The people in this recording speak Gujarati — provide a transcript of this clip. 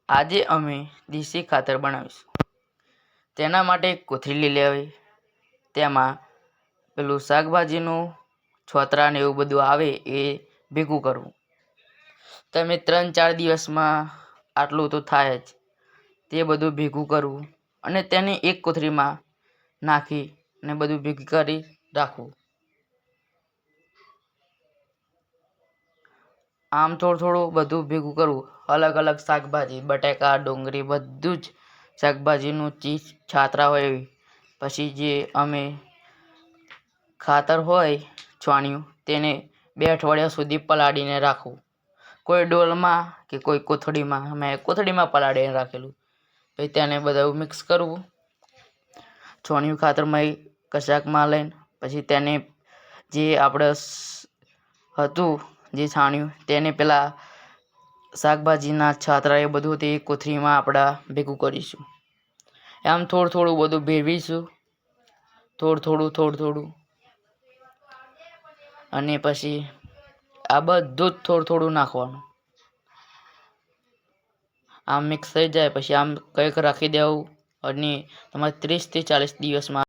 આજે અમે દેશી ખાતર બનાવીશું. તેના માટે એક કોથળી લઈ લેવી, તેમાં પેલું શાકભાજીનું છોતરા ને એવું બધું આવે એ ભેગું કરવું. તમે 3-4 દિવસમાં આટલું તો થાય જ. તે બધું ભેગું કરવું અને તેને એક કોથળીમાં નાખી ને બધું ભેગું કરી રાખવું. આમ થોડું બધું ભેગું કરવું. અલગ અલગ શાકભાજી, બટાકા, ડુંગળી, બધું જ શાકભાજીનું ચીજ છાતરા હોય. પછી જે અમે ખાતર હોય છાણિયું તેને 2 અઠવાડિયા સુધી પલાળીને રાખવું. કોઈ ડોલમાં કે કોઈ કોથળીમાં. મેં કોથળીમાં પલાળીને રાખેલું. પછી તેને બધું મિક્સ કરવું. છાણિયું ખાતરમાં કશાકમાં લઈને પછી તેને જે આપણે હતું જે છાણિયું તેને પેલા શાકભાજીના છાતરા એ બધું તે કોથળીમાં આપણા ભેગું કરીશું. આમ થોડું બધું ભેળવીશું. થોડું અને પછી આ બધું જ થોડું નાખવાનું. આમ મિક્સ થઈ જાય પછી આમ કંઈક રાખી દેવું અને તમારે 30 થી 40 દિવસમાં